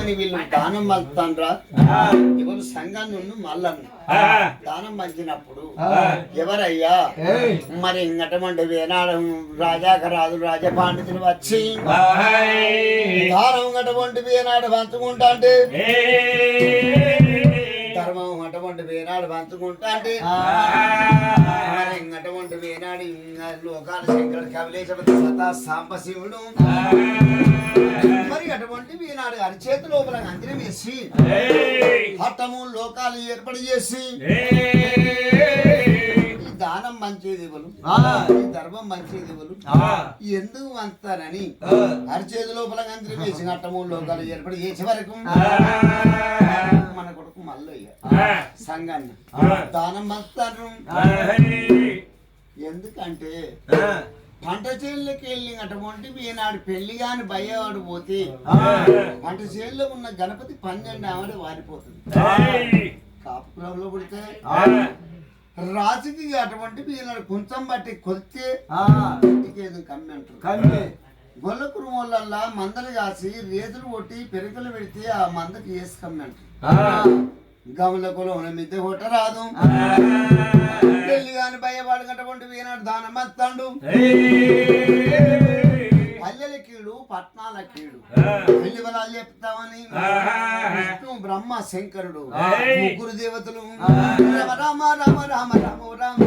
అని వీళ్ళు దానం మలుతాన్రా ఎవరు సంఘాన్ని ఉన్న మల్లన్న దానం పంచినప్పుడు ఎవరయ్యా మరి ఇంకటువంటి వేనాడు రాజాకరాజు రాజపాండితులు వచ్చి దానం అటువంటి వేనాడు పంచుకుంటా అంటే ధర్మం అటువంటి వేనాడు పంచుకుంటా అంటే మరి ఇంకటువంటి వేనాడు లోకాల శంకరుడు కవిలేశపతి సతా సాంబశివుడు మరి అటువంటి వీనాడు అరిచేతి లోపల అంజనం వేసి హట్టము లోకాలు ఏర్పాటు చేసి ఈ దానం మంచిది ఇవ్వలు ఈ ధర్మం మంచిది ఇవ్వలు ఎందుకు వంతారని అరిచేతి లోపల అంజనం వేసి హట్టము లోకాలు ఏర్పాటు చేసే వరకు మన కొడుకు మల్లయ్య సంఘాన్ని దానం మంతారు ఎందుకంటే పంట చేనులకి వెళ్ళి అటువంటి ఈనాడు పెళ్లి కాని భయవాడు పోతే పంట చేనులో ఉన్న గణపతి 12 ఆవిడ వారిపోతుంది కాపు కులంలో పుడితే రాజుకి అటువంటి ఈనాడు కొంచెం బట్టి కొలితే ఇంటికేదో కమ్మి అంటారు గొల్ల కురుమోళ్ళల్లా మందలు కాసి రేతులు కొట్టి పెరుగులు పెడితే ఆ మందకి వేసి కమ్మి అంటారు గమల కులం మిద్దె కొట్ట రాదు పెళ్లి కాని భయవాడు అటువంటి ఈనాడు దానం వస్తాడు పల్లెల కీడు పట్నాల కీడు పెళ్లి బలాలు చెప్తామని విష్ణు బ్రహ్మ శంకరుడు ముగ్గురు దేవతలు రామ రామ రామ రామ రామ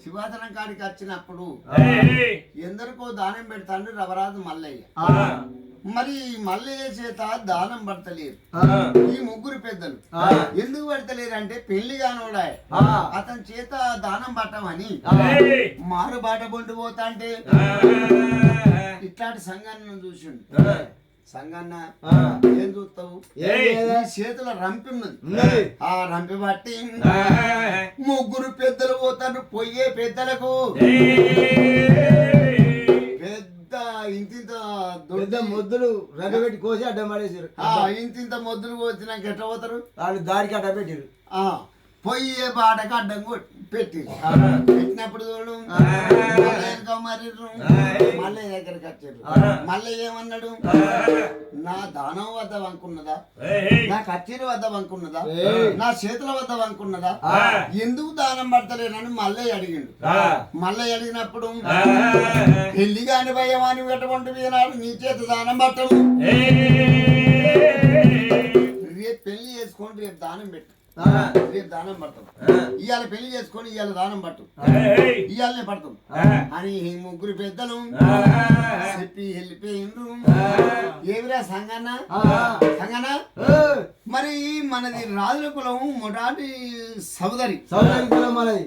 శివాసనం కాడికి వచ్చినప్పుడు ఎందరికో దానం పెడతాడు రవరాజు మల్లయ్య మరి మల్లయ్య చేత దానం పడతలేరు ఈ ముగ్గురు పెద్దలు ఎందుకు పడతలేరు అంటే పెళ్లి కానోడా అతని చేత దానం పట్టమని మారు బాట పొండి పోతా అంటే ఇట్లాంటి సంఘాన్ని చూసిండు సంగన్న ఏం చూస్తావు చేతుల రంపి ఉన్నది ఆ రంపి బట్టి ముగ్గురు పెద్దలు పోతారు పోయే పెద్దలకు పెద్ద ఇంత మొద్దులు రగబెట్టి కోసి అడ్డం పడేసారు ఇంత మొద్దులు కోసినాక ఎట్లా పోతారు వాళ్ళు దారికి అడ్డ పెట్టారు పొయ్యే బాటకు అడ్డం పెట్టి పెట్టినప్పుడు చూడు మళ్ళీ దగ్గరికి వచ్చారు మళ్ళీ ఏమన్నాడు నా దానం వద్ద వంకున్నదా నా కచ్చేరి వద్ద వంకున్నదా నా చేతుల వద్ద వంకున్నదా ఎందుకు దానం పడతలేనని మళ్ళీ అడిగిండు మళ్ళీ అడిగినప్పుడు పెళ్లి కాని భయమాని అటువంటి వీనాడు నీ చేత దానం పట్టము రేపు పెళ్లి చేసుకొని రేపు దానం పెట్టు రేపు దానం పడతాం ఇవాళ పెళ్లి చేసుకొని ఇవాళ దానం పట్టు ఇవాళనే పడతాం అని ముగ్గురు పెద్దలు చెప్పి వెళ్ళిపోయిండ్రు ఏమిరా సంగన్న సంగన్న మరి మనది రాజుల కులం మొటాటి సోదరి కులం మనది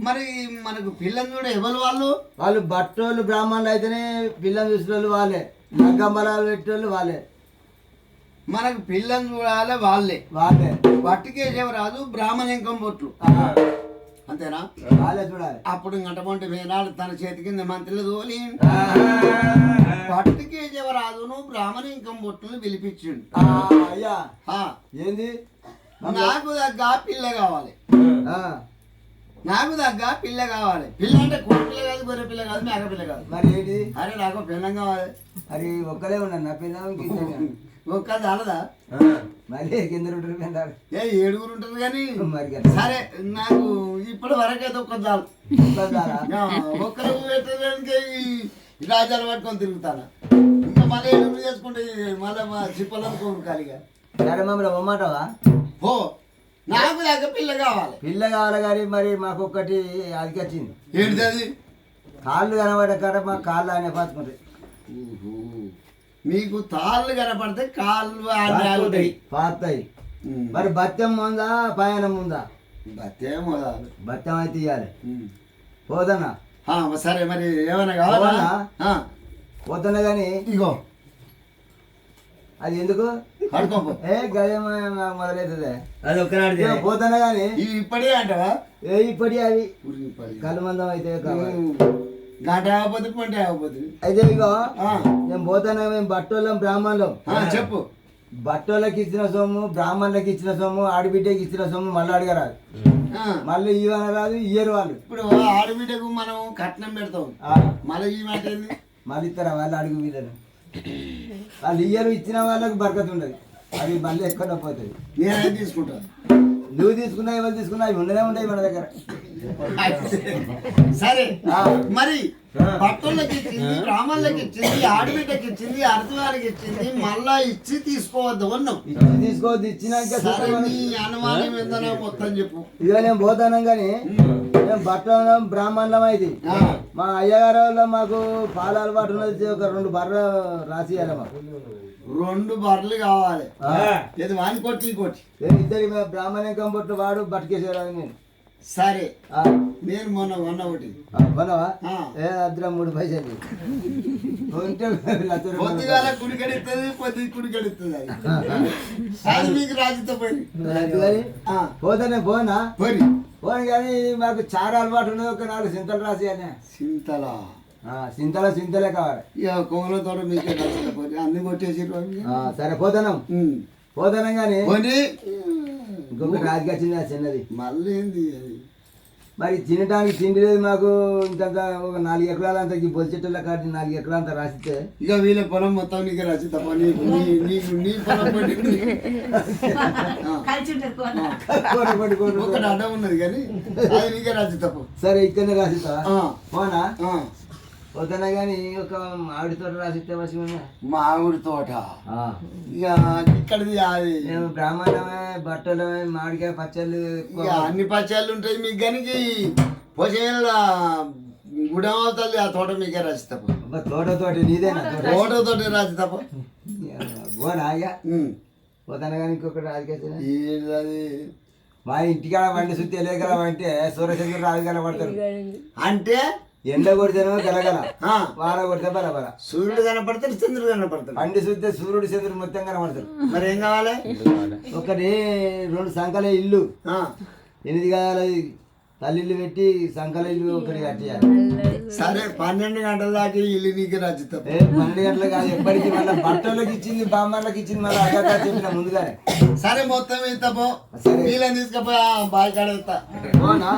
మరి మనకు పిల్లని కూడా ఎవరు వాళ్ళు బట్టోళ్ళు బ్రాహ్మణులు అయితేనే పిల్లని చూసిన వాళ్ళే నగ్గంబలాలు పెట్టేవాళ్ళు వాళ్ళే మనకు పిల్లని చూడాలి వాళ్ళే పట్టుకేసేవ రాదు బ్రాహ్మణింకం బొట్లు అంతేనా వాళ్ళే చూడాలి అప్పుడు గంటపంటి వేనాడు తన చేతి కింద మంత్రులు తోలి పట్టుకేసేవ రాదును బ్రాహ్మణింకం బొట్టును పిలిపించిండు అయ్యా ఏంది నాకు దగ్గ పిల్ల కావాలి నాకు దగ్గ పిల్ల కావాలి పిల్ల అంటే కుడి పిల్ల కాదు గొర్రె పిల్ల కాదు మేక పిల్ల కాదు మరి ఏంటి అరే నాకు పిల్లం కావాలి అది ఒక్కలే ఉన్నాను నా పిల్ల ఒక్క చాలదా మళ్ళీ కిందరు ఉంటారు ఏడుగురు ఉంటారు కానీ సరే నాకు ఇప్పటి వరకైతే ఒక్క చాలు ఒక్కరు పెట్టడానికి రాజాలు పట్టుకొని తిరుగుతాను ఇంకా మళ్ళీ ఏడుగురు చేసుకుంటే మళ్ళీ మా చిప్పలను కోరుకాలిగా మమ్మల్ని బొమ్మాటవా ఓ నాకు దగ్గర పిల్ల కావాలి కానీ మరి మాకు ఒక్కటి అది వచ్చింది ఏంటిది కాళ్ళు కనబడే కాడ మా కాళ్ళు అనే పాతుకుంటాయి మీకు తాళ్ళు కనపడితే కాళ్ళు పాతాయి మరి బత్యం ఉందా పయనం ఉందా బత్యం అయితే ఇవ్వాలి పోదన్నా సరే మరి ఏమైనా కావాలా పోతున్నా కానీ ఇగో అది ఎందుకు కడుకోపో. ఏ గదేమో నాకు మొదలవుతుంది అది ఒక్కనాడు తినే. పోతానే కానీ ఇవి ఇప్పుడే అంటావా? ఏ ఇప్పటి అవి ఊరికి ఇప్పటి. కళ్ళు మందం అయితే కావాలి. గంట ఆగపోతే పంట ఆగపోతే. అయితే ఇగో ఆ, మేము పోతానే మేము బట్టోళ్ళం బ్రాహ్మణులం. చెప్పు. బట్టోళ్ళకి ఇచ్చిన సొమ్ము బ్రాహ్మణులకి ఇచ్చిన సొమ్ము ఆడబిడ్డకి ఇచ్చిన సొమ్ము మళ్ళీ అడగరాదు. ఆ, మళ్ళీ ఇవ్వన రాదు ఇయ్యరు వాళ్ళు. ఇప్పుడు ఆడబిడ్డకు మనం కట్నం పెడతాం, ఆ, మళ్ళీ ఈ మాట ఏంది? మళ్ళీ ఇస్తారా వాళ్ళు అడుగు వీళ్ళని వాళ్ళు ఇయ్యరు. ఇచ్చిన వాళ్ళకి బరకత ఉండదు, అవి మళ్ళీ ఎక్కువ పోతుంది. నేనే తీసుకుంటాను. నువ్వు తీసుకున్నా ఎవరు తీసుకున్నా అవి ఉండనే ఉంటాయి మన దగ్గర. సరే, ఆ. మరి భక్తులకి ఇచ్చింది, బ్రాహ్మణులకి ఇచ్చింది, ఆడబిడ్డకి ఇచ్చింది, అర్థవారికి ఇచ్చింది, మళ్ళా ఇచ్చి తీసుకోవద్దు అన్నాం. ఇచ్చి తీసుకోవద్దు. ఇచ్చినాక సరే, నీ అనుమానం ఏందన్నా మొత్తం చెప్పు. ఇక నేను పోతాను కానీ మేము బట్టలం బ్రాహ్మణులం అయితే ఆ, మా అయ్యగారు వాళ్ళు మాకు పాల అలవాటు ఉన్నది. ఒక 2 బర్రె రాసియాలి మాకు. 2 బర్రెలు కావాలి. ఆ. ఇది వాని కొట్టి ఈ కొట్టి. ఇద్దరి బ్రాహ్మణ కంపొట్లు వాడు బతికేసేవాడు నేను. సరే, ఆ, నేను మొన్న కొన్న ఒకటి. కొనవా? ఆ. ఏ అద్దరం 3 పైసలు ఉంటే లక్ష రూపాయలు. పొద్దుగాల కుడికడిస్తుంది, పొద్దు కుడికడిస్తుంది. అది మీకు రాజుతో పోయి. అందుకని పోతానే పోనా పోయి పోను కానీ మాకు చాలా అలవాటు ఉన్నది. ఒక 4 సింతలు రాసి అని. చింతలా సింతలే కావాలి. ఇక కోమలతో మీకే రాజుతో పోయి అన్ని కొట్టేసి సరే పోతాను పోతాను కానీ పోనీ. ఇంకొక రాజుగా వచ్చింది ఆ చిన్నది. మళ్ళీ ఏంది అది? మరి తినడానికి తిండి లేదు మాకు. ఇంత ఒక 4 ఎకరాలు అంత బొలి చెట్టుల కాటి 4 ఎకరాలు అంతా రాసిస్తే ఇక వీళ్ళ పొలం మొత్తం నీకే రాసి తప్ప నీ పొలం పట్టి ఒకటి అడ్డం ఉన్నది కానీ అది నీకే రాసి తప్ప. సరే ఇక్కడనే రాసిస్తా పోనా ఆ, పోతానే కానీ ఒక మామిడి తోట రాసిస్తే మంచిగా. మామిడి తోట ఇక ఇక్కడిది అది. మేము బ్రాహ్మణమే బట్టలమే మామిడికాయ పచ్చళ్ళు ఇక అన్ని పచ్చాలు ఉంటాయి మీకు కనుక పోసేళ్ళ గుడం అవుతుంది. ఆ తోట మీకే రాసి తప్ప. తోటతోటి నీదేనా తోటతోటి రాసి తప్ప. పోనా ఇక పోతాను కానీ ఇంకొకటి రాజకీయ అది మా ఇంటికాడ వండి సుత్తి వెళ్ళగలమంటే సూర్యచంద్రుడు రాజుగల పడతారు. అంటే ఎండ కొడితేనో గలగల వాన కొడితే బలబల. సూర్యుడు కనపడతాడు, చంద్రుడు కనపడతాడు. వండి సుత్తే సూర్యుడు చంద్రుడు మొత్తం కనపడతారు. మరి ఏం కావాలి? ఒకటి 2 సంకల ఇల్లు 8 గదాల తల్లిళ్ళు పెట్టి సంకల ఇల్లు ఒకటి కట్టేయాలి. సరే, 12 గంటల దాకా ఇల్లు నీకు రచితం. 12 గంటలు కాదు ఎప్పటికీ. మళ్ళీ బట్టలకు ఇచ్చింది బామ్మర్లకు ఇచ్చింది మళ్ళీ అక్కడ చెప్పిన ముందుగానే. సరే, మొత్తం ఇంత పో. నీళ్ళని తీసుకుపోయి బావి కాడ ఇస్తా. పోనా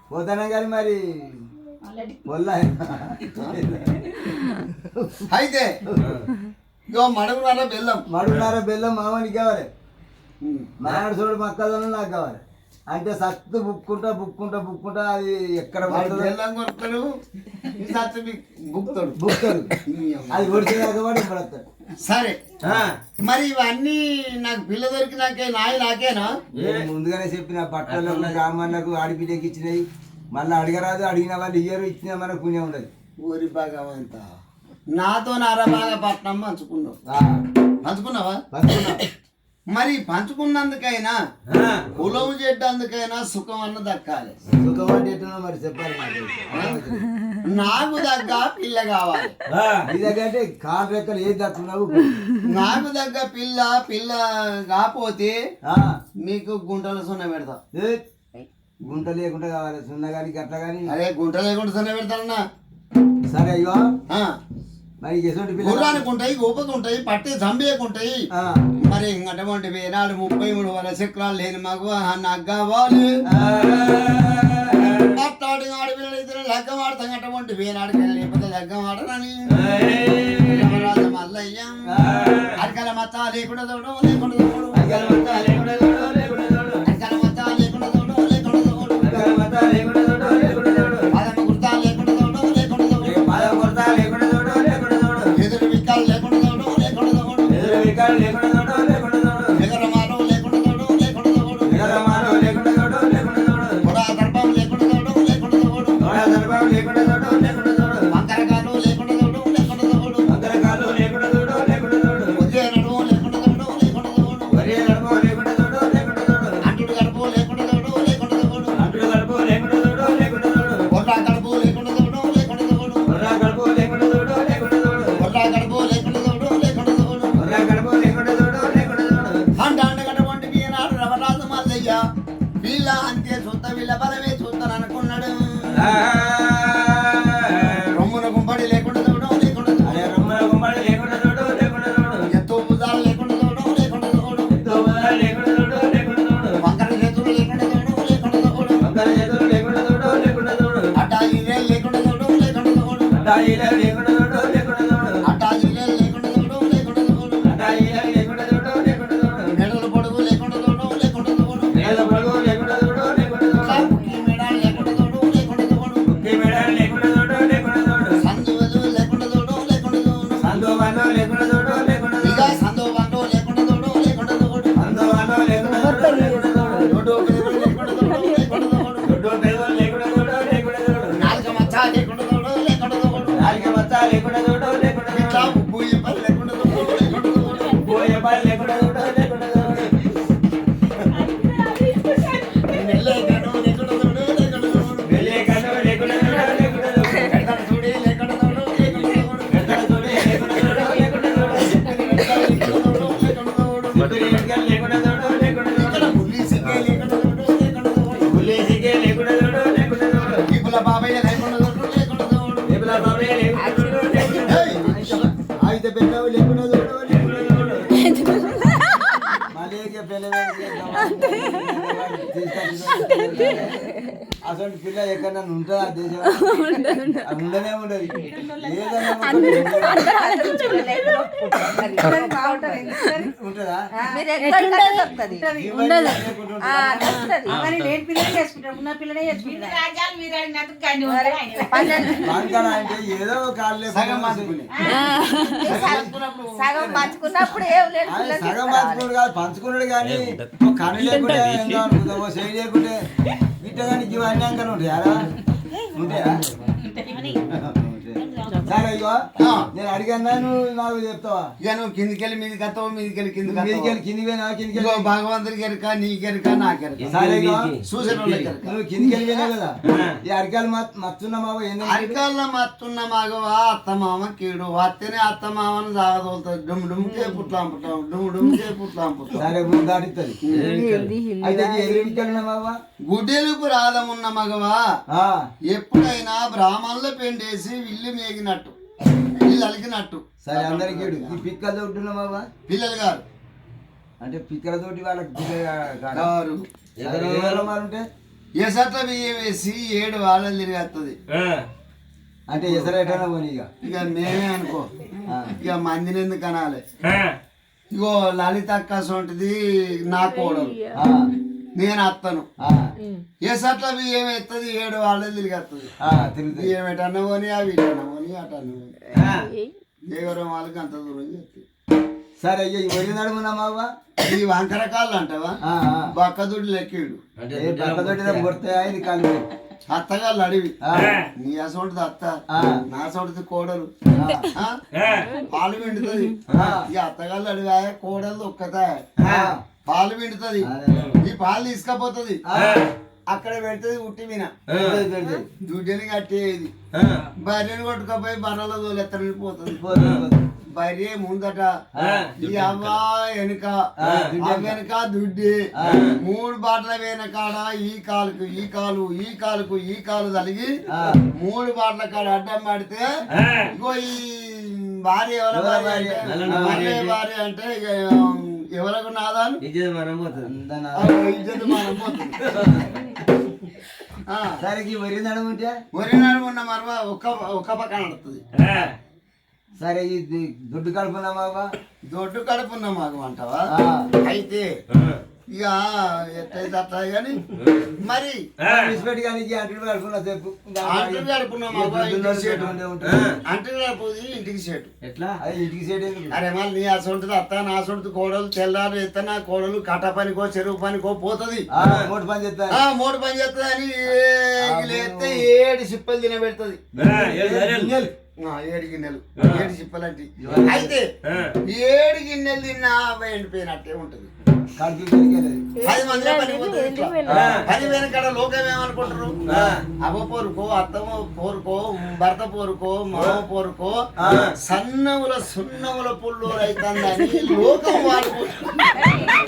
పోతానే కానీ మరి పొల్ల అయితే ఇగో మడుగున్నారా బెల్లం. మడుగున్నారా బెల్లం మామూలుకి కావాలి. మామిడి చూడు మక్కదనం నాకు కావాలి. అంటే సత్తు బుక్కుంటా అది ఎక్కడ బెల్లం కొడతాడు, బుక్తాడు బుక్తాడు. అది ఒడిచేదాకా వాడు పడతాడు. సరే, మరి ఇవన్నీ నాకు పిల్ల దొరికినాకే నాకేనా? ముందుగానే చెప్పిన బట్టలకు బ్రాహ్మణులకు ఆడిపిల్లకి ఇచ్చినాయి. మళ్ళీ అడగరాదు, అడిగిన వాళ్ళు ఇయ్యరు, ఇచ్చిన మనకు పుణ్యం ఉండదు. ఊరి భగవంత నాతో బాగా పట్నం పంచుకున్నావు. పంచుకున్నావా? పంచుకున్నా. మరి పంచుకున్నందుకైనా కులము చేయడానికైనా సుఖం అన్న దక్కాలి. సుఖం అంటే ఎట్లా మరి చెప్పాలి. నాకు దగ్గ పిల్ల కావాలి. నీ దగ్గర అంటే కాలు రెక్కలు ఏది దక్కున్నావు. నాకు దగ్గ పిల్ల కాకపోతే మీకు గుంటల సున్న పెడతా. గుంట లేకుండా కావాలి. సున్న కానీ గట్ల కానీ. అదే గుంట లేకుండా సున్న పెడతానన్నా. సరే అయ్యో మరి గుర్రానికి ఉంటాయి, గోపకు ఉంటాయి, పట్టి చంపేయకుంటాయి. మరి అటువంటి వేనాడు 33 వరస చక్రాలు లేని మగ నాకు కావాలి. అట్లాంటి ఆడపిల్లలు ఇద్దరు లగ్గం ఆడతాం. అటువంటి వేనాడికి లేకపోతే లగ్గం ఆడనని మల్లయ్య అరకల మత్త లేకుండా తోడు లేకుండా తోడు అరకల మత్త లేకుండా తోడు లేకుండా తోడు పదమ గుర్తా లేకుండా తోడు లేకుండా తోడు ఎదురు విక్కాలు లేకుండా తోడు లేకుండా తోడు ఎగరమాను లేకుండా తోడు లేకుండా తోడు పొడా దర్భం లేకుండా తోడు లేకుండా తోడు వంకరకాలు లేకుండా తోడు లేకుండా తోడు ఉద్య నడుము లేకుండా తోడు లేకుండా తోడు అంటుడు గడుపు లేకుండా తోడు లేకుండా తోడు పొర్రా గడుపు లేకుండా తోడు లేకుండా తోడు పొర్రా గడుపు లేకుండా తోడు లేకుండా తోడు రొమ్మున గుంపడి లేకుండా చూడడం లేకుండా అరే రొమ్మల గుమ్మడి లేకుండా చూడు లేకుండా చూడు ఎత్తు భుజాలు లేకుండా చూడడం లేకుండా చూడడం లేకుండా చూడు లేకుండా చూడు వంకర చేతులు లేకుండా చూడడం లేకుండా చూడడం వంకర చేతులు లేకుండా చూడు లేకుండా చూడు అడ్డాజీలేలు లేకుండా చూడడం లేకుండా చూడడం అడ్డాయిలే లేకుండా చూడు లేకుండా చూడు అడ్డాజీలేలు లేకుండా చూడడం లేకుండా చూడడం అడ్డాయిలే లేకుండా చూడు లేకుండా చూడు మెడల పొడుగు లేకుండా చూడడం లేకుండా చూడడం నేల పడుగు లేకుండా చూడు లేకుండా చూడు కుక్కి మెడాలు లేకుండా చూడడం లేకుండా చూడడం కుక్కి మెడ లేకుండా చూడు లేకుండా చూడు సందు వెలుగు లేకుండా చూడడం లేకుండా చూడడం సందోబాను లేకుండా చూడు లేకుండా ఇక చూడు సందు బండు లేకుండా చూడడం లేకుండా చూడడం సందోబాను లేకుండా చూడు లేకుండా చూడు రోడ్డు పెరుగులు లేకుండా చూడడం లేకుండా చూడడం దొడ్డు పెదవులు లేకుండా చూడు లేకుండా చూడు నాలుక మచ్చ లేకుండా చూడడం లేకుండా చూడడం నాలుక మచ్చ లేకుండా చూడు లేకుండా ఇట్లా చూడు ఉప్పు ఇప్పలు లేకుండా చూడడం లేకుండా చూడడం పోయే పని లేకుండా చూడు లేకుండా చూడు నెల్లే కను లేకుండా చూడడం లేకుండా చూడడం వెళ్ళే కన్ను లేకుండా చూడు లేకుండా చూడు పెడతాడు చూడి లేకుండా చూడడం లేకుండా చూడడం పెద్దల చూడు లేకుండా చూడు లేకుండా చూడు పొట్టుని ఎడకలు లేకుండా చూడు లేకుండా చూడు పులి సిగ్గే లేకుండా చూడడం లేకుండా చూడడం పుల్లేసికే లేకుండా చూడు లేకుండా చూడు ఈపుల బాబాయ్య లేకుండా చూడడం లేకుండా చూడడం ఏబుల బాబే లేకుండా చూడు లేకుండా చూడు అయితే పెద్దవి లేకుండా చూడు లేకుండా చూడు మళ్ళీ అసలు పిల్ల ఎక్కడ ఉంటుందా దేశం అది ఉండనే ఉండదు ఉంటుందా మీరు ఎక్కడ దొరుకుతుంది ఉండదు మరి లేని పిల్లలే చేసుకుంటారు ఉన్న పిల్లలే చేసుకుంటారు రాజ్యాలు మీరు అడిగినందుకు గండి ఉంటారు ఆయన. వాంకన అంటే ఏదో కాళ్ళు సగం మార్చుకుని సగం పంచుకున్నప్పుడు ఏం లేదు పిల్లలు సగం తీసుకురావాలి. పంచుకున్నాడు కాదు పంచుకున్నాడు కానీ కన్ను లేకుంటే ఏందో అనుకుందామో చేయి లేకుంటే ఇట్ట కానీ ఇవన్నీ అంకనే ఉంటాయా ఉంటాయా సరే ఇగో నేను అడిగాను నువ్వు నాకు చెప్తావా ఇక నువ్వు కిందికెళ్ళి మీదికి వస్తావు మీదికెళ్ళి కిందికి మీదికి వస్తావు. కిందికి పోయినా కిందికి ఇగో భగవంతుడికి ఎరుక నీకెరుక నాకెరుక సరే ఇగో చూసిన వాళ్ళకి ఎరుక. నువ్వు కిందికి వెళ్ళిపోయినావు కదా ఈ అరికాలు మత్తున్నామావో ఏంటంటే అరికాల్లో మత్తున్న మగవా అత్తమామ కీడు వత్తేనే అత్తమామను సాగదోలుతుంది డుమ్ డుమ్కే పుట్లాం పుట్టాం డుమ్ డుమ్కే పుట్లాం పుట్టాం సరే ముందు దాటిస్తుంది అయితే ఎదురుకెళ్ళినామావా గుడ్డెలుపు రాధమున్న మగవా ఎప్పుడైనా బ్రాహ్మణుల పెండేసి విల్లు మేగినట్టు వీళ్ళు అలికినట్టు సరే అందరికి ఈ పిక్కలతో ఉంటున్నామావా పిల్లలు గారు అంటే పిక్కలతోటి వాళ్ళకి గారు ఉంటే ఎసట్ల బియ్యం వేసి 7 వాళ్ళని తిరిగేస్తుంది అంటే ఎసరేటైనా పోనీ ఇక మేమే అనుకో ఇక మందిని ఎందుకు అనాలి ఇగో లలితక్క సొంటిది నా కోడలు నేను అత్తను ఎసట్ల బియ్యం ఎత్తది 7 వాళ్ళని తిరిగేస్తుంది తిరుగుతుంది బియ్యం ఎటన్నా పోని అవి ఇటన్నా పోని అటన్నా పోని దేవరం వాళ్ళకి అంత దూరం చేస్తుంది సరే అయ్యో ఈ వరి నడుమున్నామావా ఈ వంకరకాళ్ళు అంటావా బక్కదుడ్డు లెక్కిడు పక్కతోటి కొడతాయా ఇది కాలు అత్తగాళ్ళు అడివి నీ అసొంటిది అత్త నా సొంటిది కోడలు ఆ? పాలు పిండుతుంది ఇక అత్తగాళ్ళు అడివా కోడలు ఒక్కతా పాలు పిండుతుంది ఈ పాలు తీసుకపోతుంది అక్కడ పెడుతుంది ఉట్టి మీన దుడ్డని కట్టేది బర్రెని కొట్టుకపోయి బర్రెలో తోలెత్తని పోతుంది బర్రె ముందట ఈ అవ్వ వెనుక వెనుక దుడ్డి 3 బాటల వెనకాడ ఈ కాలుకు ఈ కాలు ఈ కాలుకు ఈ కాలు తలిగి 3 బాటల కాడ అడ్డం పడితే ఇగో ఈ భార్య ఎవరి భార్య భార్య అంటే ఇక ఎవరికి నాదాను మనం పోతుంది ఇజ్జత్ మనం పోతుంది సరే ఈ వరి నడుముంటే వరి నడుమున్న మరవ ఒక్క పక్కన నడుతుంది సరే ఈ దుడ్డు కలుపున్నామావా దొడ్డు కడుపున్నా మాకు అంటావా అయితే ఇక ఎట్లయితే అట్లా కానీ మరి విసిపెట్టి కానీ అంటుడు కలుపున్నా చెప్పు అంటు కడుపున్నా మాకు ఇంటికి సేటు అంటు కడుపుది ఇంటికి సేటు ఎట్లా అది ఇంటికి సైడ్ అరే మళ్ళీ నీ అసొంటిది అత్త నా అసొంటిది కోడలు తెల్లారు ఎత్త నా కోడలు కట్ట పనికో చెరువు పనికో పోతుంది మూడు పని చెప్తా మూడు పని చేస్తుంది అని లేస్తే 7 సిప్పలు తినబెడుతుంది 7 గిన్నెలు 7 సిప్పలంటే అయితే 7 గిన్నెలు తిన్నా ఎండిపోయినట్టే ఉంటది కడుపు పెరిగేది 10 మంది పని పోతుంది ఇట్లా. 10 వెనకాడ లోకం ఏమనుకుంటారు అవ్వ పోరుకో అత్తమ్మ పోరుకో భర్త పోరుకో మామ పోరుకో సన్నముల సున్నముల పుల్లు రైతుందని లోకం వాడుకుంటారు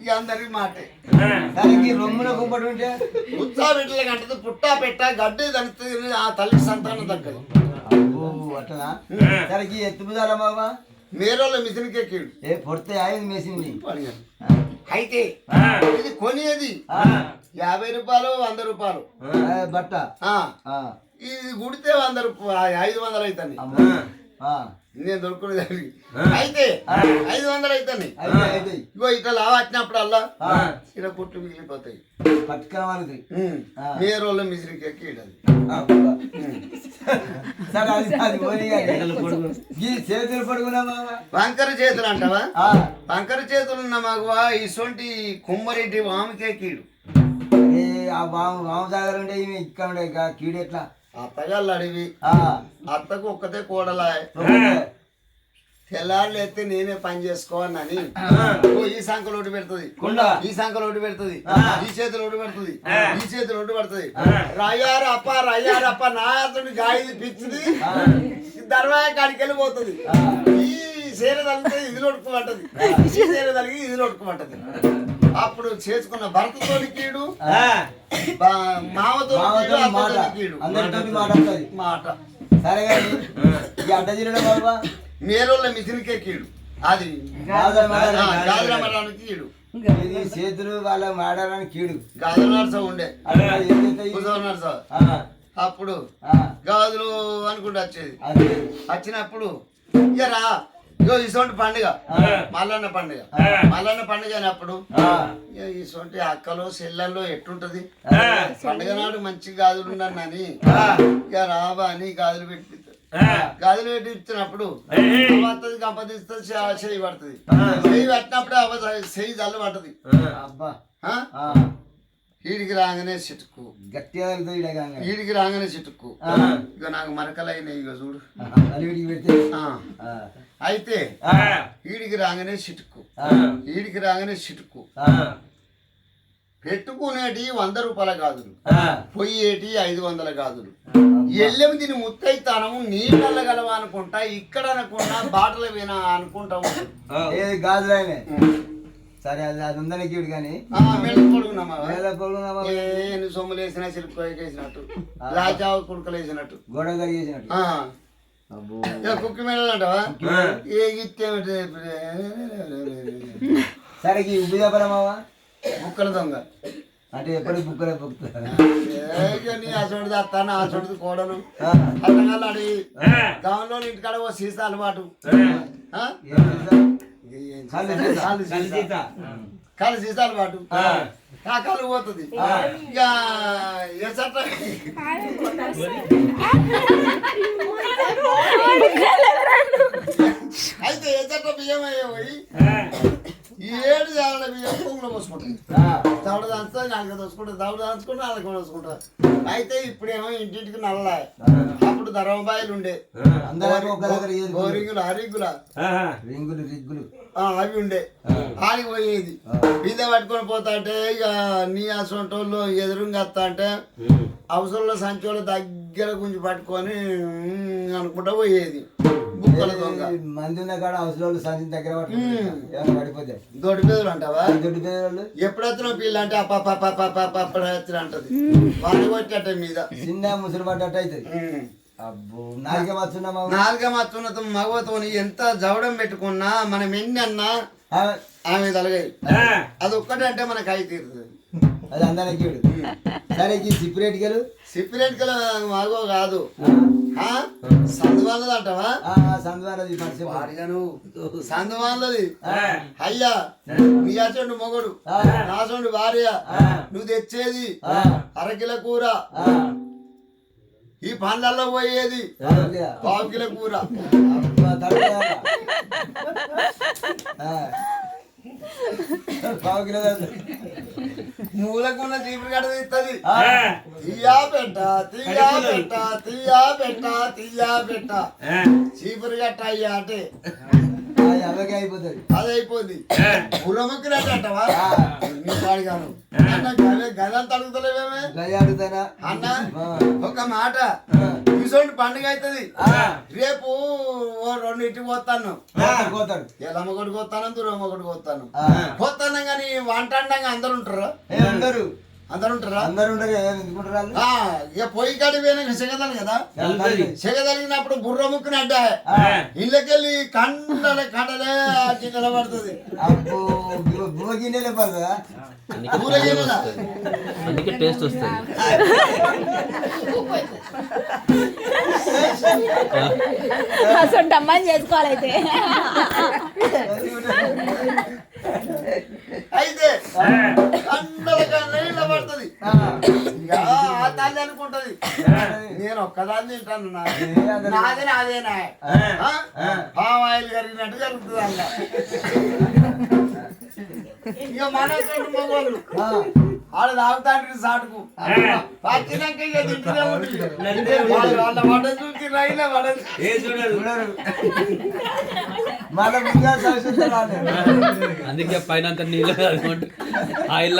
ఇక అందరికి మాటే దానికి రొమ్మున కుంపటి ఉంటే ఉత్సాహ బిడ్డల కంటది పుట్టా పెట్ట గడ్డి దంచుతుంది ఆ తల్లి సంతానం దగ్గర అబ్బో అట్లనా దానికి ఎత్తుపుదాల బాబా మేరోళ్ళ మిషన్కే కీడు ఏ పొడితే అయింది మెసింది అయితే ఇది కొనేది 50 రూపాయలు 100 రూపాయలు బట్ట ఇది గుడితే 100 రూపాయలు 500 అవుతాయి నేను దొరుకునేది అయితే 500 అవుతాయి ఇగో ఇట్లా లాభ వచ్చినప్పుడు అల్లా ఇలా కుట్లు మిగిలిపోతాయి పట్టుకోవాలి మేరోళ్ళ మిషన్కే కీడు అది సరే అది అది పోనీ ఈ చేతులు పడుకున్నా బాబా వంకర చేతులు అంటావా వంకర చేతులు ఉన్న మగవా ఇసొంటి కుమ్మరెడ్డి వామికే కీడు ఆ వామ సాగర్ ఉండే ఈమె ఇక్కడ ఉండే కీడు ఎట్లా అత్తగాళ్ళు అడివి అత్తకు ఒక్కతే కోడలా తెల్లారులు ఎత్తే నేనే పని చేసుకోవాలని ఈ సంఖలు ఒకటి పెడుతుంది ఈ సంఖలు ఒకటి పెడుతుంది ఈ చేతులు ఒకటి పెడుతుంది ఈ చేతులు ఒకటి పెడుతుంది రయ్యారప్ప నా అతడు గాయ పిచ్చింది దర్వాయ కాడికి వెళ్ళిపోతుంది ఈ చీర తలిగితే ఇది నొడుకోమంటది ఈ చీర తలిగి ఇది నొడుకోమంటది అప్పుడు చేసుకున్న భర్తతో కీడు మామతో కీడు మాట సరే కానీ ఈ అడ్డ తిరగడం బాబా మేరోళ్ళ మిషన్కే కీడు అది గాజులమ్మడానికి కీడు ఇది చేతులు వాళ్ళ మాడడానికి కీడు గాజుల నర్స ఉండే నర్స అప్పుడు గాజులు అనుకుంటూ వచ్చేది వచ్చినప్పుడు ఇక రా ఇగో ఇసొంటి పండుగ మల్లన్న పండుగ అయినప్పుడు ఇసొంటి అక్కలో చెల్లెల్లో ఎట్టుంటది పండుగ నాడు మంచి గాజులు ఉన్నానని ఇక రాబా అని గాజులు పెట్టిస్తారు గాజులు పెట్టించినప్పుడు వస్తుంది కంపదిస్తుంది చేయి పడుతుంది చేయి పట్టినప్పుడు చేయి జల్లు పడుతుంది ఈడికి రాగానే చిటుక్కు గట్టిగా ఈడికి రాగానే చిటుక్కు ఇక నాకు మరకలైనాయి ఇక చూడు అయితే ఈడికి రాగానే చిటుక్కు పెట్టుకునేటి 100 రూపాయల గాజులు పొయ్యేటి 500 గాజులు ఎల్లెమిదిని ముత్తైతానము నీళ్ళ గలవా అనుకుంటా ఇక్కడ అనుకుంటా బాటలు వినా అనుకుంటా గాజులైనా సరే అది అది ఉందని కీడు కానీ సొమ్ములు వేసినా సిలుపు వేసినట్టు రాజా కుడుకలు వేసినట్టు గొడవ కలిగేసినట్టు కుక్కి మేళలు అంటావా ఏ గిట్టేమిటి సరే ఉబ్బి చెప్పరామావా బుక్కల దొంగ అంటే ఎప్పటికి బుక్కలే బుక్కుతారు నీ అసోడిది అత్తాను అసోడిది కోడలు అత్తగాళ్ళు అడిగి గౌన్లో ఇంటికాడ ఓ సీసా అలవాటు కాలు సీసా అలవాటు ఆ కాలు పోతుంది ఇక ఎసట అయితే ఎసట బియ్యం అయ్యేవి 7 జాల బియ్యం పొంగులో పోసుకుంటుంది దవడ దాంచుతుంది 4 దోసుకుంటుంది దవడ దాంచుకుంటే 4 దోసుకుంటారు అయితే ఇప్పుడేమో ఇంటింటికి నల్ల అప్పుడు ధర్మబాయిలు ఉండే గోరింగులు అరిగుల రింగులు అవి ఉండే ఆడికి పోయేది బీద పట్టుకొని పోతా అంటే ఇక నీ అసొంటోళ్ళు ఎదురుగా వస్తా అంటే అవసరంలో సంచోళ్ళ దగ్గర గుంజి పట్టుకొని అనుకుంటా పోయేది బుక్కల దొంగ మంది ఉన్న కాడ అవసరం సంచి దగ్గర పడిపోతే దొడ్డి పేదలు అంటావా దొడ్డి పేదలు ఎప్పుడెత్తున పిల్ల అంటే అప్పుడు అంటది వాళ్ళు కొట్టేట మీద చిన్న ముసురు పడ్డట్టు అవుతుంది అబ్బో నాలుగే మచ్చున్నతో మగవతోని ఎంత జవడం పెట్టుకున్నా మనం ఎన్ని అన్నా ఆమె తలగాయి అది ఒక్కటే మనకు అయి తీరుతుంది అది అందరికి సరే సిప్పిరెట్కలు మగో కాదు సందువాళ్ళది అంటావా సందువాళ్ళది అయ్యా నీ అసండు మొగడు నా సొండు భార్య నువ్వు తెచ్చేది అరకిల కూర ఈ పండ్లల్లో పోయేది 1/2 కిలో కూర మూలకున్న చీపురు గడ్డ తీస్తుంది తీయా పెట్ట చీపురు గట్ట అయ్యా అంటే అయిపోతుంది అది అయిపోద్ది పురముకి అంటవా నీ పాడిగాను గదంతా అడుగుతలేవేమే అడుగుతానా అన్న ఒక మాట ఈ గుడిసోండి పండుగ అవుతుంది రేపు ఓ 2 ఇంటికి పోతాను ఎల్లమ్మ కొడుకు పోతాను దురమ్మ కొడుకు పోతాను పోతాను కానీ వంట అండంగా అందరు ఉంటారా అందరు ఉంటారా ఇక పొయ్యి కాడి పోయినాక సెగదాలి కదా సెగదలిగినప్పుడు బుర్ర ముక్కుని అడ్డా ఇళ్ళకెళ్ళి కండలే గిన్నెల పడుతుంది గిన్నెలే పడుతుందా కూర గిన్నెల అందుకే టేస్ట్ వస్తుంది. అసలు అమ్మాయిని చేసుకోవాలైతే అయితే కండల నీళ్ళ పడుతుంది ఇక ఆ తల్లి అనుకుంటది నేను ఒక్కదాన్ని తింటాను నాదేనా పామాయిల్ కరిగినట్టు జరుగుతుంది అన్న ఇక మన మగవాళ్ళు ఆడ తాగుతాండ్రి సాటుకు పచ్చినాక ఇక తింటూనే ఉంటుంది వాళ్ళ వడ చూసి రైలే వడ మన అందుకే పైన అంత నీళ్ళు ఆయిల్